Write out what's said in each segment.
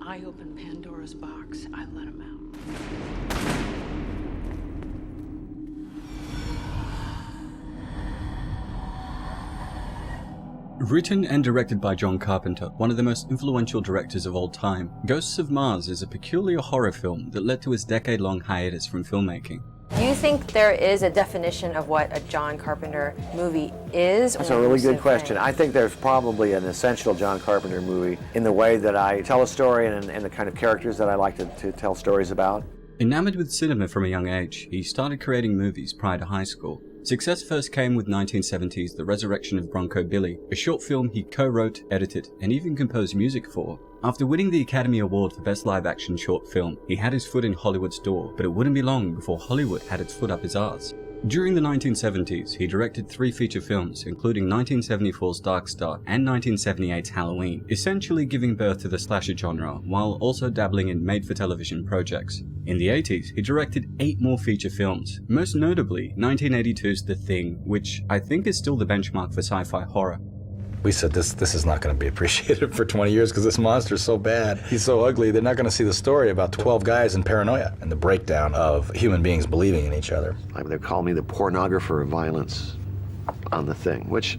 I opened Pandora's box. I let him out. Written and directed by John Carpenter, one of the most influential directors of all time, Ghosts of Mars is a peculiar horror film that led to his decade-long hiatus from filmmaking. Do you think there is a definition of what a John Carpenter movie is? That's a really good question. I think there's probably an essential John Carpenter movie in the way that I tell a story and the kind of characters that I like to tell stories about. Enamored with cinema from a young age, he started creating movies prior to high school. Success first came with 1970's The Resurrection of Bronco Billy, a short film he co-wrote, edited, and even composed music for. After winning the Academy Award for Best Live-Action Short Film, he had his foot in Hollywood's door, but it wouldn't be long before Hollywood had its foot up his arse. During the 1970s, he directed 3 feature films, including 1974's Dark Star and 1978's Halloween, essentially giving birth to the slasher genre, while also dabbling in made-for-television projects. In the 80s, he directed 8 more feature films, most notably 1982's The Thing, which I think is still the benchmark for sci-fi horror. We said this is not going to be appreciated for 20 years because this monster's so bad. He's so ugly, they're not going to see the story about 12 guys in paranoia and the breakdown of human beings believing in each other. They call me the pornographer of violence on The Thing, which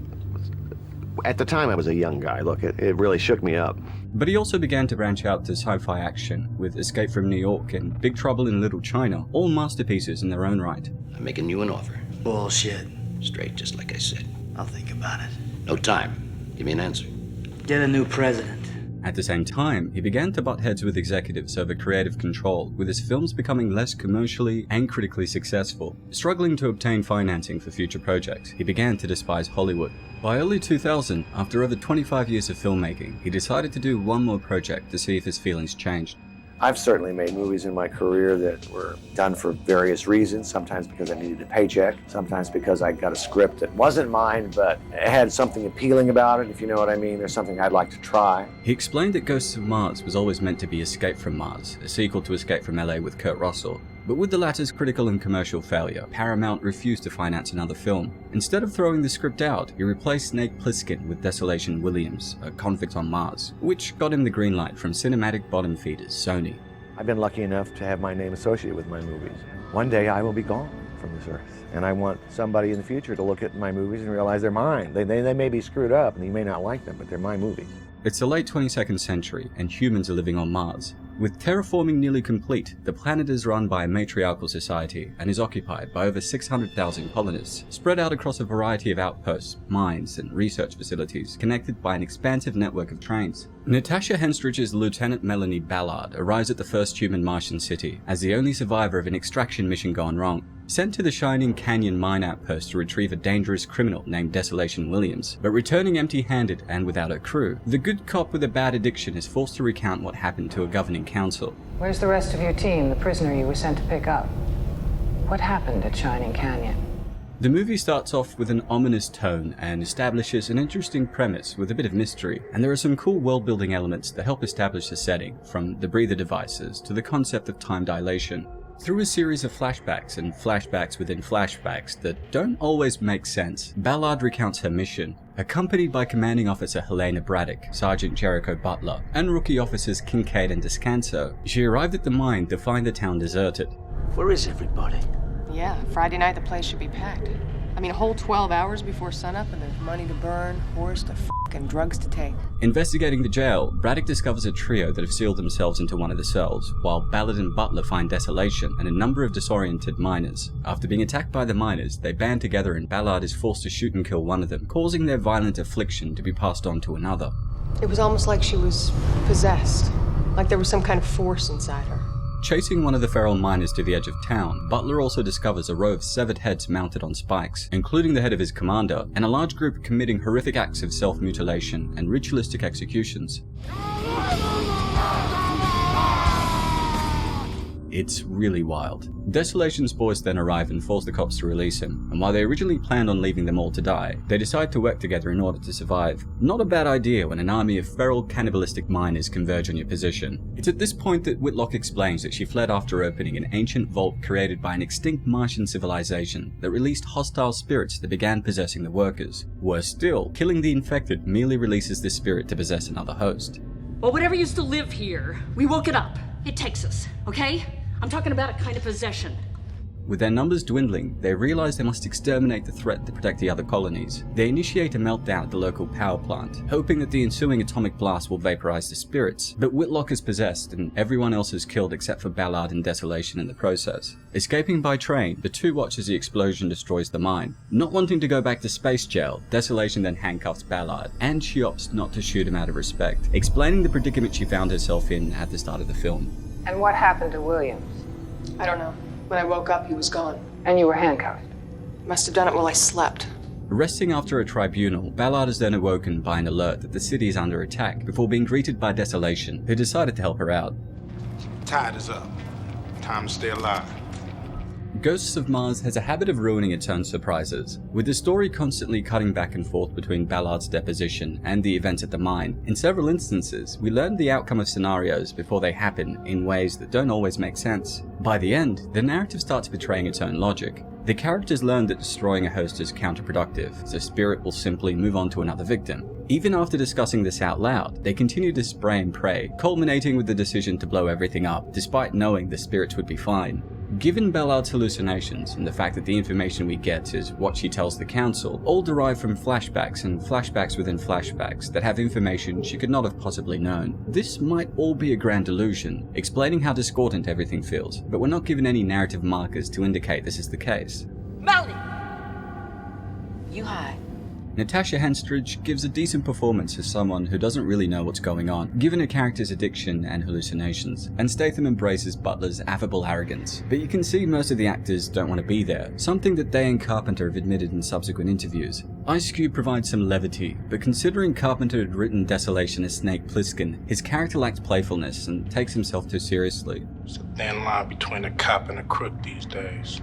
at the time I was a young guy. Look, it really shook me up. But he also began to branch out to sci-fi action, with Escape from New York and Big Trouble in Little China, all masterpieces in their own right. I'm making you an offer. Bullshit. Straight, just like I said. I'll think about it. No time. Give me an answer. Get a new president. At the same time, he began to butt heads with executives over creative control, with his films becoming less commercially and critically successful. Struggling to obtain financing for future projects, he began to despise Hollywood. By early 2000, after over 25 years of filmmaking, he decided to do one more project to see if his feelings changed. I've certainly made movies in my career that were done for various reasons, sometimes because I needed a paycheck, sometimes because I got a script that wasn't mine, but it had something appealing about it, if you know what I mean. There's something I'd like to try. He explained that Ghosts of Mars was always meant to be Escape from Mars, a sequel to Escape from LA with Kurt Russell. But with the latter's critical and commercial failure, Paramount refused to finance another film. Instead of throwing the script out, he replaced Snake Plissken with Desolation Williams, a convict on Mars, which got him the green light from cinematic bottom feeders Sony. I've been lucky enough to have my name associated with my movies. One day I will be gone from this earth, and I want somebody in the future to look at my movies and realize they're mine. They may be screwed up, and you may not like them, but they're my movies. It's the late 22nd century, and humans are living on Mars. With terraforming nearly complete, the planet is run by a matriarchal society and is occupied by over 600,000 colonists, spread out across a variety of outposts, mines, and research facilities, connected by an expansive network of trains. Natasha Henstridge's Lieutenant Melanie Ballard arrives at the first human Martian city as the only survivor of an extraction mission gone wrong. Sent to the Shining Canyon mine outpost to retrieve a dangerous criminal named Desolation Williams, but returning empty-handed and without a crew, the good cop with a bad addiction is forced to recount what happened to a governing council. Where's the rest of your team, the prisoner you were sent to pick up? What happened at Shining Canyon? The movie starts off with an ominous tone and establishes an interesting premise with a bit of mystery, and there are some cool world-building elements that help establish the setting, from the breather devices to the concept of time dilation. Through a series of flashbacks and flashbacks within flashbacks that don't always make sense, Ballard recounts her mission. Accompanied by Commanding Officer Helena Braddock, Sergeant Jericho Butler, and rookie officers Kincaid and Descanso, she arrived at the mine to find the town deserted. Where is everybody? Yeah, Friday night the place should be packed. I mean, a whole 12 hours before sunup, and there's money to burn, whores to f***, and drugs to take. Investigating the jail, Braddock discovers a trio that have sealed themselves into one of the cells, while Ballard and Butler find Desolation and a number of disoriented miners. After being attacked by the miners, they band together and Ballard is forced to shoot and kill one of them, causing their violent affliction to be passed on to another. It was almost like she was possessed, like there was some kind of force inside her. Chasing one of the feral miners to the edge of town, Butler also discovers a row of severed heads mounted on spikes, including the head of his commander, and a large group committing horrific acts of self-mutilation and ritualistic executions. It's really wild. Desolation's boys then arrive and force the cops to release him, and while they originally planned on leaving them all to die, they decide to work together in order to survive. Not a bad idea when an army of feral cannibalistic miners converge on your position. It's at this point that Whitlock explains that she fled after opening an ancient vault created by an extinct Martian civilization that released hostile spirits that began possessing the workers. Worse still, killing the infected merely releases this spirit to possess another host. Well, whatever used to live here, we woke it up. It takes us, okay? I'm talking about a kind of possession. With their numbers dwindling, they realize they must exterminate the threat to protect the other colonies. They initiate a meltdown at the local power plant, hoping that the ensuing atomic blast will vaporize the spirits. But Whitlock is possessed, and everyone else is killed except for Ballard and Desolation in the process. Escaping by train, the two watch as the explosion destroys the mine. Not wanting to go back to space jail, Desolation then handcuffs Ballard, and she opts not to shoot him out of respect, explaining the predicament she found herself in at the start of the film. And what happened to Williams? I don't know. When I woke up, he was gone. And you were handcuffed. Must have done it while I slept. Resting after a tribunal, Ballard is then awoken by an alert that the city is under attack before being greeted by Desolation, who decided to help her out. Tide is up. Time to stay alive. Ghosts of Mars has a habit of ruining its own surprises, with the story constantly cutting back and forth between Ballard's deposition and the events at the mine. In several instances, we learn the outcome of scenarios before they happen in ways that don't always make sense. By the end, the narrative starts betraying its own logic. The characters learn that destroying a host is counterproductive, so Spirit will simply move on to another victim. Even after discussing this out loud, they continue to spray and pray, culminating with the decision to blow everything up, despite knowing the spirits would be fine. Given Ballard's hallucinations and the fact that the information we get is what she tells the council, all derived from flashbacks and flashbacks within flashbacks that have information she could not have possibly known, this might all be a grand delusion, explaining how discordant everything feels, but we're not given any narrative markers to indicate this is the case. Melanie! You hide. Natasha Henstridge gives a decent performance as someone who doesn't really know what's going on, given her character's addiction and hallucinations, and Statham embraces Butler's affable arrogance. But you can see most of the actors don't want to be there, something that they and Carpenter have admitted in subsequent interviews. Ice Cube provides some levity, but considering Carpenter had written Desolation as Snake Plissken, his character lacks playfulness and takes himself too seriously. It's a thin line between a cop and a crook these days.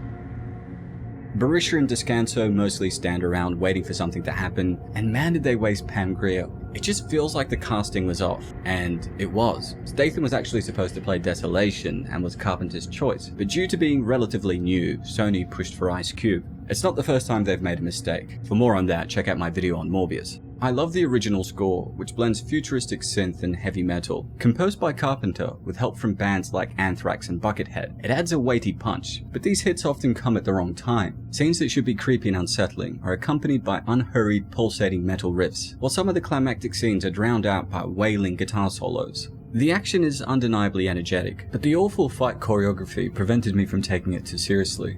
Barisha and Descanso mostly stand around waiting for something to happen, and man did they waste Pam Grier. It just feels like the casting was off, and it was. Statham was actually supposed to play Desolation and was Carpenter's choice, but due to being relatively new, Sony pushed for Ice Cube. It's not the first time they've made a mistake. For more on that, check out my video on Morbius. I love the original score, which blends futuristic synth and heavy metal. Composed by Carpenter, with help from bands like Anthrax and Buckethead, it adds a weighty punch, but these hits often come at the wrong time. Scenes that should be creepy and unsettling are accompanied by unhurried, pulsating metal riffs, while some of the climactic scenes are drowned out by wailing guitar solos. The action is undeniably energetic, but the awful fight choreography prevented me from taking it too seriously.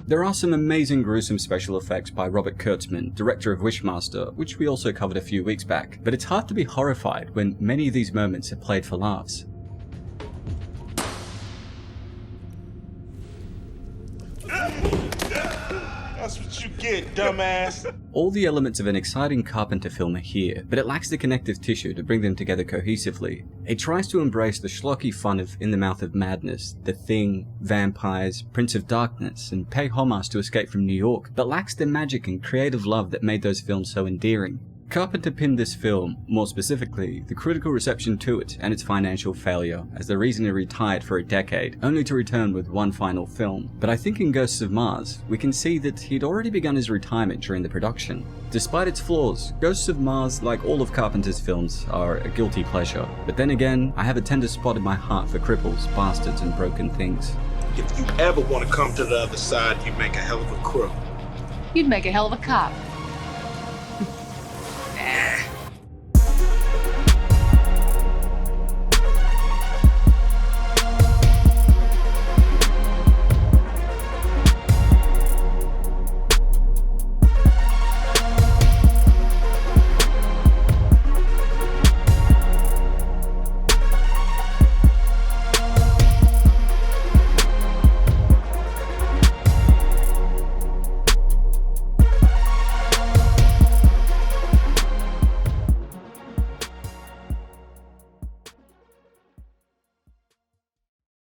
There are some amazing gruesome special effects by Robert Kurtzman, director of Wishmaster, which we also covered a few weeks back, but it's hard to be horrified when many of these moments are played for laughs. That's what you get, dumbass. All the elements of an exciting Carpenter film are here, but it lacks the connective tissue to bring them together cohesively. It tries to embrace the schlocky fun of In the Mouth of Madness, The Thing, Vampires, Prince of Darkness, and pay homage to Escape from New York, but lacks the magic and creative love that made those films so endearing. Carpenter pinned this film, more specifically, the critical reception to it and its financial failure, as the reason he retired for a decade, only to return with one final film. But I think in Ghosts of Mars, we can see that he'd already begun his retirement during the production. Despite its flaws, Ghosts of Mars, like all of Carpenter's films, are a guilty pleasure. But then again, I have a tender spot in my heart for cripples, bastards, and broken things. If you ever want to come to the other side, you make a hell of a crook. You'd make a hell of a cop.